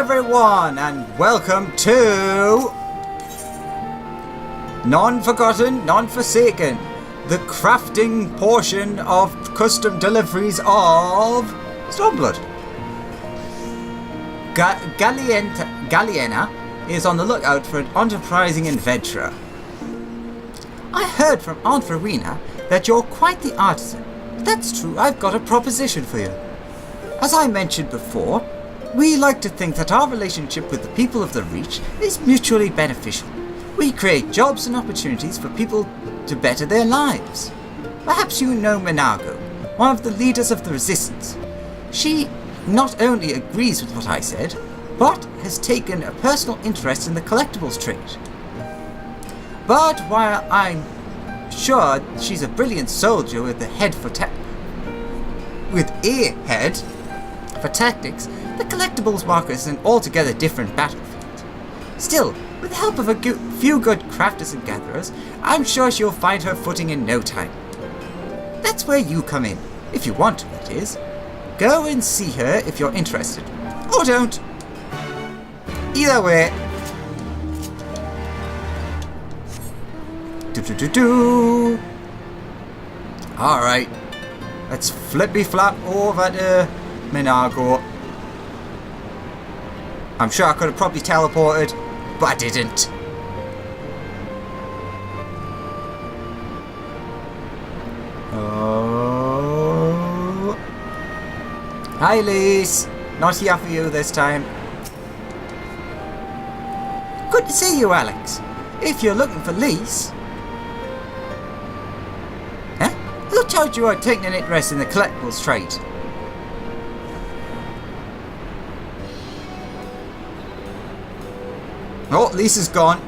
everyone, and welcome to Non-Forgotten, Non-Forsaken, the crafting portion of custom deliveries of Stormblood. Galliena is on the lookout for an enterprising adventurer. I heard from Aunt Rowena that you're quite the artisan. If that's true, I've got a proposition for you. As I mentioned before, we like to think that our relationship with the people of the Reach is mutually beneficial. We create jobs and opportunities for people to better their lives. Perhaps you know Minago, one of the leaders of the Resistance. She not only agrees with what I said, but has taken a personal interest in the collectibles trade. But while I'm sure she's a brilliant soldier with a head for tactics, the collectibles market is an altogether different battlefield. Still, with the help of a few good crafters and gatherers, I'm sure she'll find her footing in no time. That's where you come in, if you want to, that is. Go and see her if you're interested. Or don't. Either way. Alright. Let's flippy flap over to Minago. I'm sure I could have probably teleported, but I didn't. Oh. Hi, Lise. Not here for you this time. Good to see you, Alex. If you're looking for Lise. Huh? Who told you I'd taken an interest in the collectibles trade? Oh, Lisa's gone.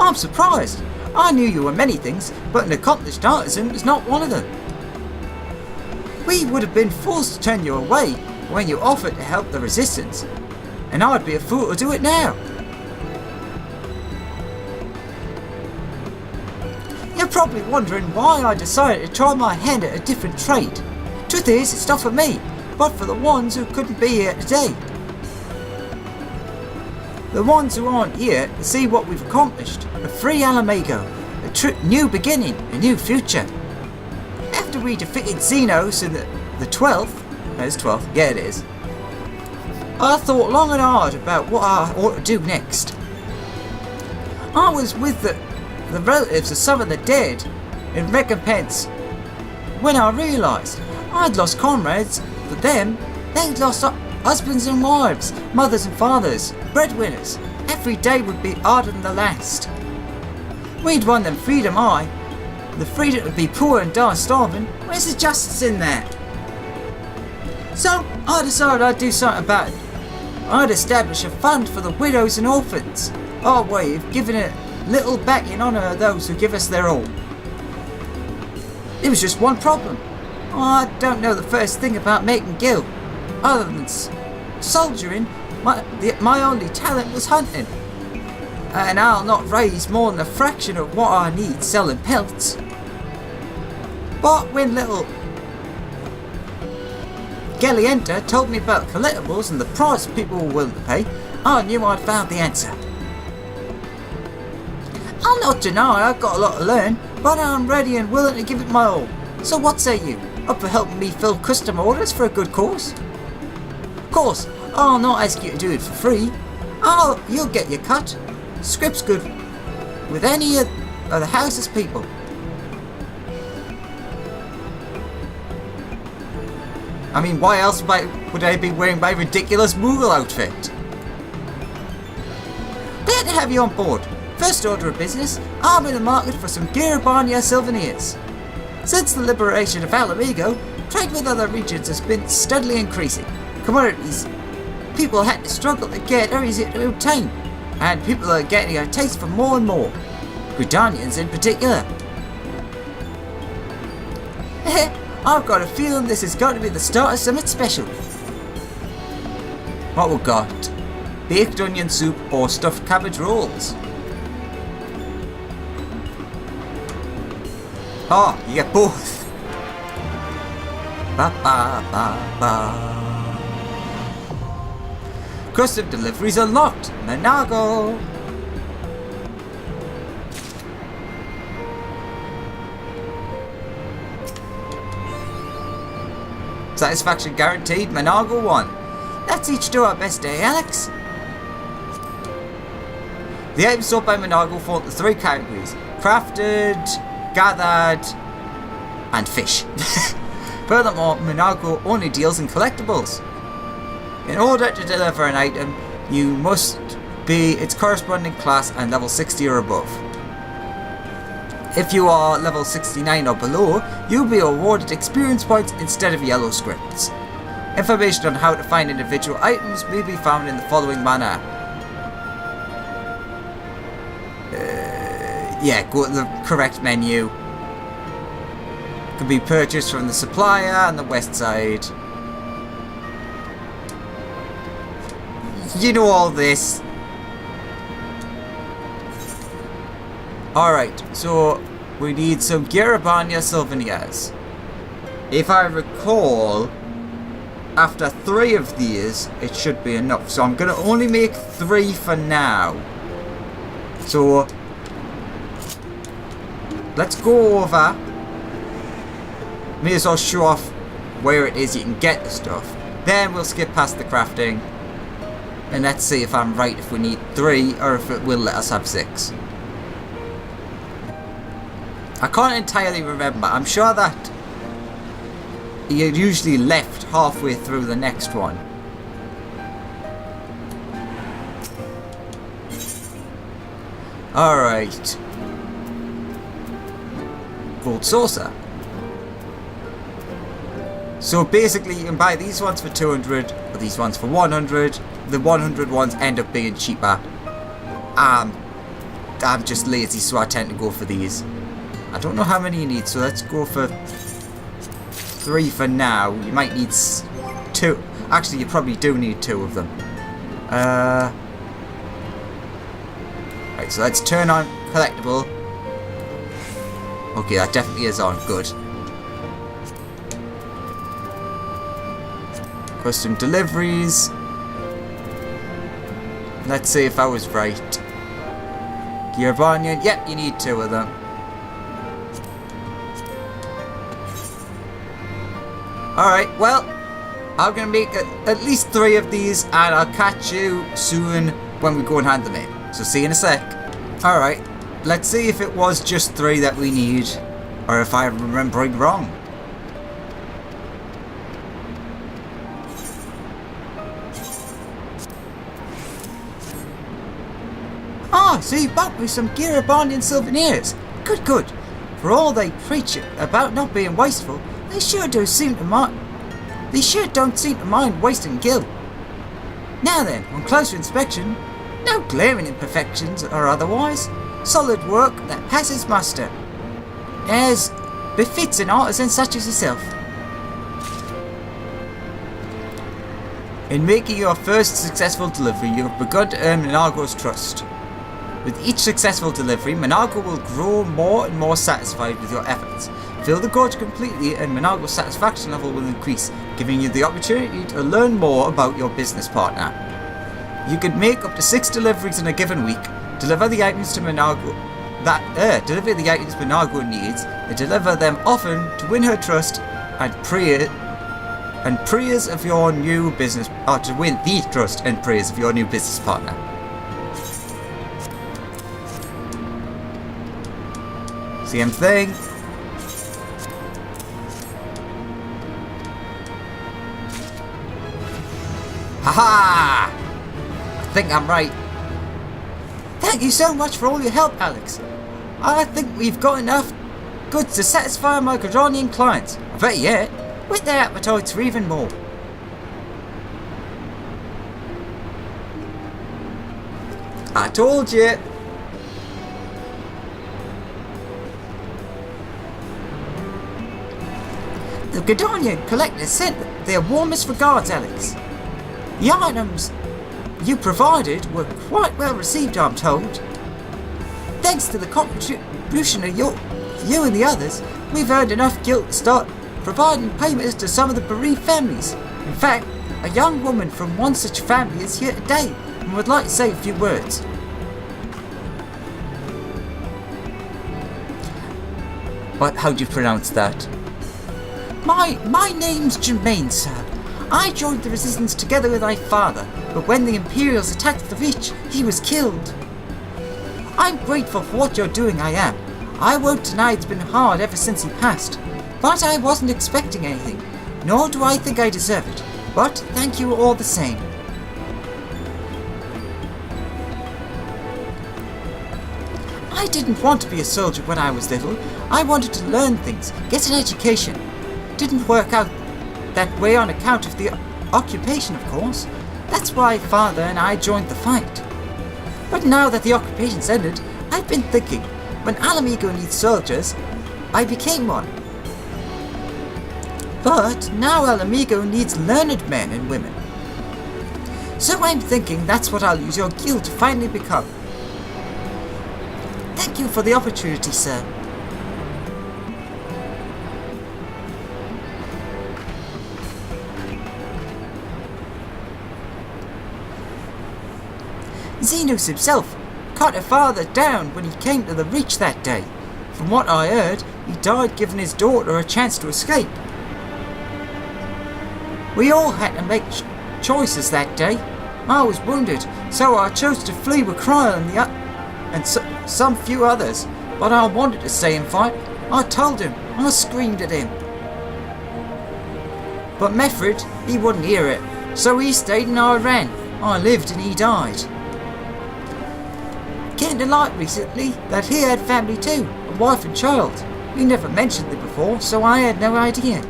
I'm surprised. I knew you were many things, but an accomplished artisan was not one of them. We would have been forced to turn you away when you offered to help the Resistance, and I'd be a fool to do it now. You're probably wondering why I decided to try my hand at a different trade. Truth is, it's not for me, but for the ones who couldn't be here today. The ones who aren't here to see what we've accomplished. A free Alamago, a new beginning, a new future. After we defeated Xenos in the 12th, it's 12th, yeah it is, I thought long and hard about what I ought to do next. I was with the relatives of some of the dead in recompense when I realised I'd lost comrades. For them, they'd lost husbands and wives, mothers and fathers, breadwinners. Every day would be harder than the last. We'd won them freedom, the freedom to be poor and die starving. Where's the justice in that? So I decided I'd do something about it. I'd establish a fund for the widows and orphans. Our way of giving a little back in honour of those who give us their all. There was just one problem. I don't know the first thing about making gil. Other than soldiering, my only talent was hunting. And I'll not raise more than a fraction of what I need selling pelts. But when little Galliena told me about collectibles and the price people were willing to pay, I knew I'd found the answer. I'll not deny I've got a lot to learn, but I'm ready and willing to give it my all. So what say you? Up for helping me fill custom orders for a good cause? Of course, I'll not ask you to do it for free. You'll get your cut. Script's good with any of the house's people. I mean, why else would I be wearing my ridiculous Moogle outfit? Glad to have you on board. First order of business, I'm in the market for some Gearbarnia Sylvaneers. Since the liberation of Alamago, trade with other regions has been steadily increasing. Commodities people had to struggle to get are easy to obtain, and people are getting a taste for more and more. Gridanians in particular. I've got a feeling this is going to be the start of something special. What we got? Baked onion soup or stuffed cabbage rolls? Oh, you get both. Ba ba ba ba. Custom deliveries unlocked. Monago. Satisfaction guaranteed. Monago 1. Let's each do our best day, Alex. The items sold by Monago fall into 3 categories: crafted, gathered, and fish. Furthermore, Monago only deals in collectibles. In order to deliver an item, you must be its corresponding class and level 60 or above. If you are level 69 or below, you'll be awarded experience points instead of yellow scripts. Information on how to find individual items may be found in the following manner. Yeah, go to the correct menu. Can be purchased from the supplier on the west side. You know all this. Alright, so we need some Garabania souvenirs. If I recall, after 3 of these, it should be enough. So I'm going to only make 3 for now. So let's go over. May as well show off where it is you can get the stuff. Then we'll skip past the crafting. And let's see if I'm right, if we need 3 or if it will let us have 6. I can't entirely remember. I'm sure that you're usually left halfway through the next one. Alright. Gold saucer. So basically you can buy these ones for 200 or these ones for 100. The 100 ones end up being cheaper. I'm just lazy, so I tend to go for these. I don't know how many you need, so let's go for 3 for now. You might need 2. Actually, you probably do need 2 of them. Right, so let's turn on collectible. Okay, that definitely is on. Good. Custom deliveries. Let's see if I was right. Gearbonian. Yep, you need 2 of them. Alright, well, I'm going to make at least 3 of these, and I'll catch you soon when we go and hand them in. So see you in a sec. Alright, let's see if it was just 3 that we need, or if I'm remembering wrong. Ah, so you bought me some Garabonian souvenirs. Good, good. For all they preach about not being wasteful, they sure don't seem to mind wasting gil. Now then, on closer inspection, no glaring imperfections or otherwise. Solid work that passes muster, as befits an artisan such as yourself. In making your first successful delivery, you have begun to earn Monago's trust. With each successful delivery, Monago will grow more and more satisfied with your efforts. Fill the gorge completely and Monago's satisfaction level will increase, giving you the opportunity to learn more about your business partner. You can make up to 6 deliveries in a given week, deliver the items to Monago deliver the items Monago needs, and deliver them often to win her trust and prayers of your new business, or to win the trust and prayers of your new business partner. Same thing. Haha! I think I'm right. Thank you so much for all your help, Alex. I think we've got enough goods to satisfy my Gradonian clients. I bet yet, with their appetites for even more. I told you. The Gradonian collectors sent their warmest regards, Alex. The items you provided were quite well received, I'm told. Thanks to the contribution of you and the others, we've earned enough gil to start providing payments to some of the bereaved families. In fact, a young woman from one such family is here today and would like to say a few words. How do you pronounce that? My name's Jermaine, sir. I joined the resistance together with my father, but when the Imperials attacked the Reach, he was killed. I'm grateful for what you're doing, I am. I won't deny it's been hard ever since he passed, but I wasn't expecting anything, nor do I think I deserve it, but thank you all the same. I didn't want to be a soldier when I was little. I wanted to learn things, get an education. Didn't work out that way on account of the occupation, of course. That's why Father and I joined the fight. But now that the occupation's ended, I've been thinking, when Alamigo needs soldiers, I became one. But now Alamigo needs learned men and women. So I'm thinking that's what I'll use your guild to finally become. Thank you for the opportunity, sir. Xenos himself cut her father down when he came to the Reach that day. From what I heard, he died giving his daughter a chance to escape. We all had to make choices that day. I was wounded, so I chose to flee with Cryle and some few others, but I wanted to stay and fight. I told him, I screamed at him. But Meffred, he wouldn't hear it, so he stayed and I ran. I lived and he died. Getting to light recently that he had family too, a wife and child. He never mentioned them before, so I had no idea.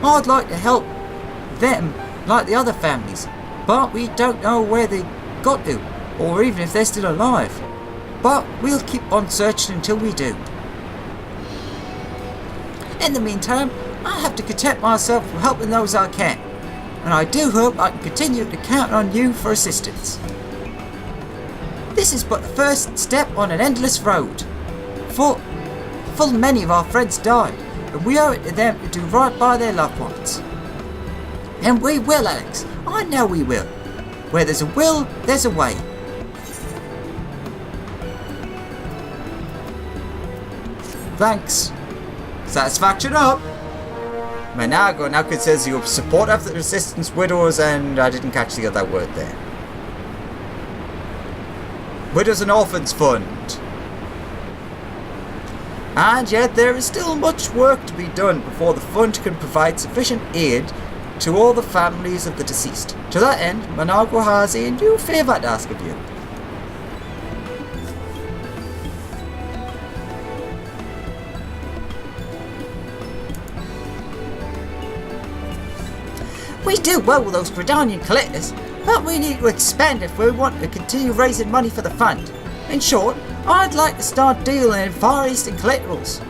I'd like to help them like the other families, but we don't know where they got to, or even if they're still alive. But we'll keep on searching until we do. In the meantime, I have to content myself with helping those I can, and I do hope I can continue to count on you for assistance. This is but the first step on an endless road. Full many of our friends died, and we owe it to them to do right by their loved ones. And we will, Alex. I know we will. Where there's a will, there's a way. Thanks. Satisfaction up. Manago now considers you a supporter of the Resistance Widows, and I didn't catch the other word there. Widows and Orphans Fund. And yet there is still much work to be done before the fund can provide sufficient aid to all the families of the deceased. To that end, Manago has a new favour to ask of you. We do well with those Gridanian collectors, but we need to expand if we want to continue raising money for the fund. In short, I'd like to start dealing in Far Eastern collectibles.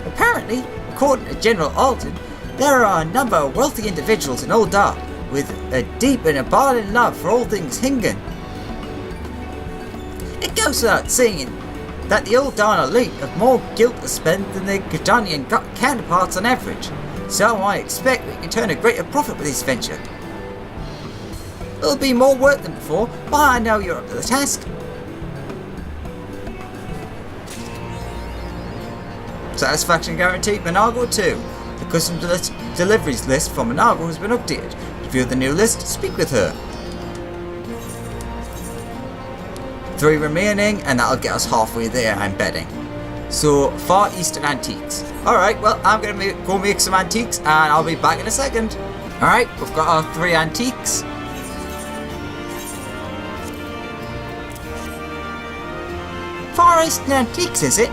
Apparently, according to General Alton, there are a number of wealthy individuals in Uldar with a deep and abiding love for all things Hingan. It goes without saying that the Uldar elite have more guilt to spend than their Gridanian counterparts on average, so I expect we can turn a greater profit with this venture. It'll be more work than before, but I know you're up to the task. Satisfaction guaranteed, Manago 2. The custom deliveries list from Manago has been updated. To view the new list, speak with her. 3 remaining, and that'll get us halfway there, I'm betting. So, Far Eastern Antiques. Alright, well, I'm going to go make some antiques, and I'll be back in a second. Alright, we've got our 3 antiques. Far Eastern Antiques, is it?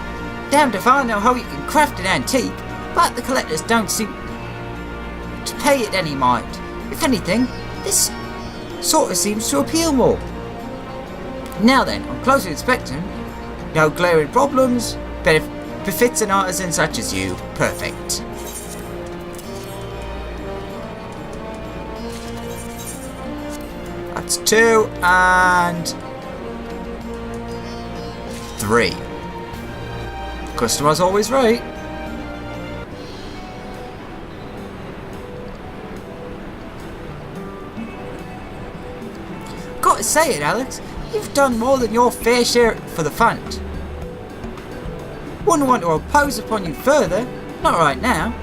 Damned if I know how you can craft an antique, but the collectors don't seem to pay it any mind. If anything, this sort of seems to appeal more. Now then, on closer inspection, no glaring problems, befits an artisan such as you. Perfect. That's 2 and 3. Customer's always right. must say it, Alex. You've done more than your fair share for the fund. Wouldn't want to impose upon you further, not right now.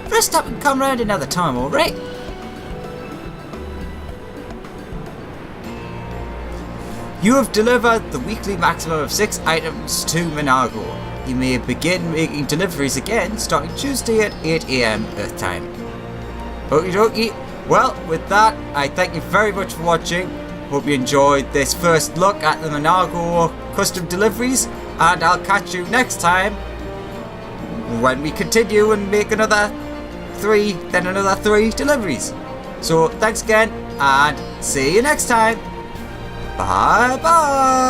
Rest up and come round another time, alright? You have delivered the weekly maximum of 6 items to Managor. You may begin making deliveries again starting Tuesday at 8 AM Earth time. Okie dokie. Well, with that, I thank you very much for watching. Hope you enjoyed this first look at the Managor custom deliveries, and I'll catch you next time when we continue and make another 3 deliveries. So thanks again, and see you next time. Bye bye.